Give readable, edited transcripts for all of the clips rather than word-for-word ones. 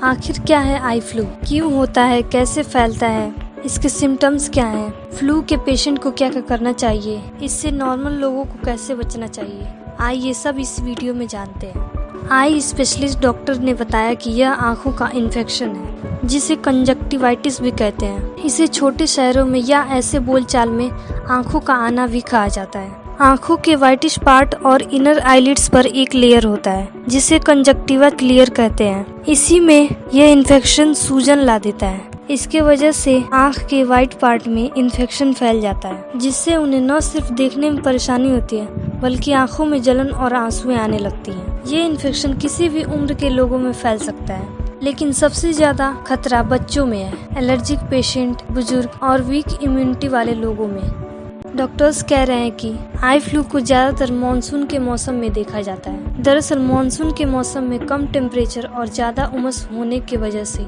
आखिर क्या है आई फ्लू, क्यों होता है, कैसे फैलता है, इसके सिम्टम्स क्या हैं, फ्लू के पेशेंट को क्या क्या करना चाहिए, इससे नॉर्मल लोगों को कैसे बचना चाहिए, आइए सब इस वीडियो में जानते हैं। आई स्पेशलिस्ट डॉक्टर ने बताया कि यह आंखों का इन्फेक्शन है जिसे कंजक्टिवाइटिस भी कहते हैं। इसे छोटे शहरों में या ऐसे बोलचाल में आंखों का आना भी कहा जाता है। आंखों के वाइटिश पार्ट और इनर आईलिड्स पर एक लेयर होता है जिसे कंजक्टिवा लेयर कहते हैं। इसी में यह इन्फेक्शन सूजन ला देता है। इसके वजह से आंख के वाइट पार्ट में इन्फेक्शन फैल जाता है जिससे उन्हें न सिर्फ देखने में परेशानी होती है बल्कि आंखों में जलन और आंसुएं आने लगती हैं। ये इन्फेक्शन किसी भी उम्र के लोगों में फैल सकता है, लेकिन सबसे ज्यादा खतरा बच्चों में है, एलर्जिक पेशेंट, बुजुर्ग और वीक इम्यूनिटी वाले लोगों में। डॉक्टर्स कह रहे हैं कि आई फ्लू को ज्यादातर मानसून के मौसम में देखा जाता है। दरअसल मानसून के मौसम में कम टेम्परेचर और ज्यादा उमस होने की वजह से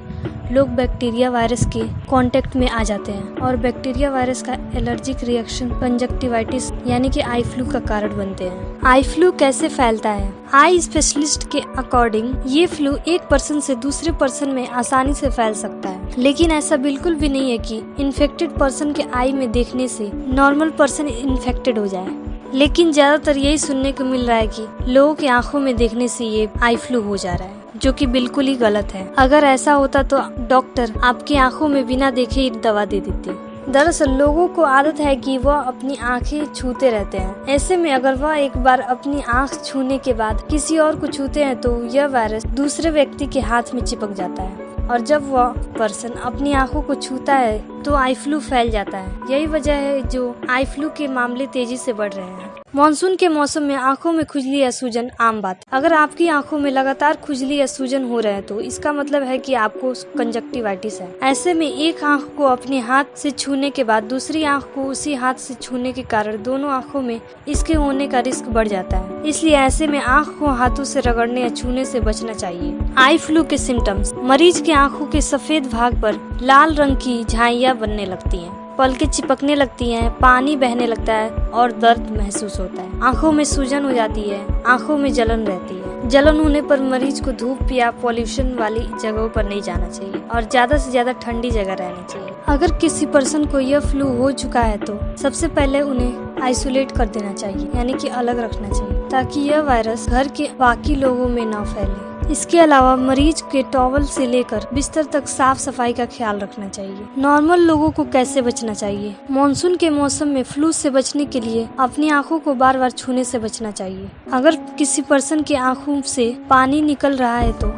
लोग बैक्टीरिया वायरस के कांटेक्ट में आ जाते हैं और बैक्टीरिया वायरस का एलर्जिक रिएक्शन कंजक्टिवाइटिस यानी कि आई फ्लू का कारण बनते हैं। आई फ्लू कैसे फैलता है? आई स्पेशलिस्ट के अकॉर्डिंग ये फ्लू एक पर्सन से दूसरे पर्सन में आसानी से फैल सकता है, लेकिन ऐसा बिल्कुल भी नहीं है कि इन्फेक्टेड पर्सन के आई में देखने से नॉर्मल पर्सन इन्फेक्टेड हो जाए। लेकिन ज्यादातर यही सुनने को मिल रहा है कि लोगों की आंखों में देखने से ये आई फ्लू हो जा रहा है, जो कि बिल्कुल ही गलत है। अगर ऐसा होता तो डॉक्टर आपकी आंखों में बिना देखे ही दवा दे देते। दरअसल लोगों को आदत है कि वह अपनी आंखें छूते रहते हैं। ऐसे में अगर वह एक बार अपनी आंख छूने के बाद किसी और को छूते हैं तो यह वायरस दूसरे व्यक्ति के हाथ में चिपक जाता है और जब वह पर्सन अपनी आंखों को छूता है तो आई फ्लू फैल जाता है। यही वजह है जो आई फ्लू के मामले तेजी से बढ़ रहे हैं। मानसून के मौसम में आंखों में खुजली या सूजन आम बात। अगर आपकी आंखों में लगातार खुजली या सूजन हो रहे हैं तो इसका मतलब है कि आपको कंजक्टिवाइटिस है। ऐसे में एक आंख को अपने हाथ से छूने के बाद दूसरी आंख को उसी हाथ से छूने के कारण दोनों आंखों में इसके होने का रिस्क बढ़ जाता है। इसलिए ऐसे में आंख को हाथों से रगड़ने या छूने से बचना चाहिए। आई फ्लू के सिम्टम्स: मरीज के आंखों के सफेद भाग पर लाल रंग की झाइयाँ बनने लगती हैं, पलकें चिपकने लगती हैं, पानी बहने लगता है और दर्द महसूस होता है। आंखों में सूजन हो जाती है, आंखों में जलन रहती है। जलन होने पर मरीज को धूप या पॉल्यूशन वाली जगहों पर नहीं जाना चाहिए और ज्यादा से ज्यादा ठंडी जगह रहनी चाहिए। अगर किसी पर्सन को यह फ्लू हो चुका है तो सबसे पहले उन्हें आइसोलेट कर देना चाहिए, यानी कि अलग रखना चाहिए, ताकि यह वायरस घर के बाकी लोगों में न फैले। इसके अलावा मरीज के टॉवल से लेकर बिस्तर तक साफ सफाई का ख्याल रखना चाहिए। नॉर्मल लोगों को कैसे बचना चाहिए? मानसून के मौसम में फ्लू से बचने के लिए अपनी आंखों को बार बार छूने से बचना चाहिए। अगर किसी पर्सन की आंखों से पानी निकल रहा है तो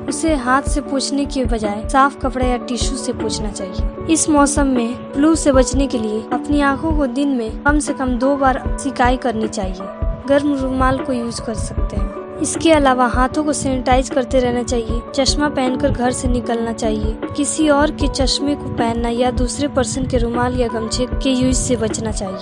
उसे हाथ से पोंछने के बजाय साफ कपड़े या टिश्यू से पोंछना चाहिए। इस मौसम में फ्लू से बचने के लिए अपनी आंखों को दिन में कम से कम 2 बार सिकाई करनी चाहिए। गर्म रुमाल को यूज कर सकते हैं। इसके अलावा हाथों को सैनिटाइज करते रहना चाहिए। चश्मा पहनकर घर से निकलना चाहिए। किसी और के चश्मे को पहनना या दूसरे पर्सन के रुमाल या गमछे के यूज से बचना चाहिए।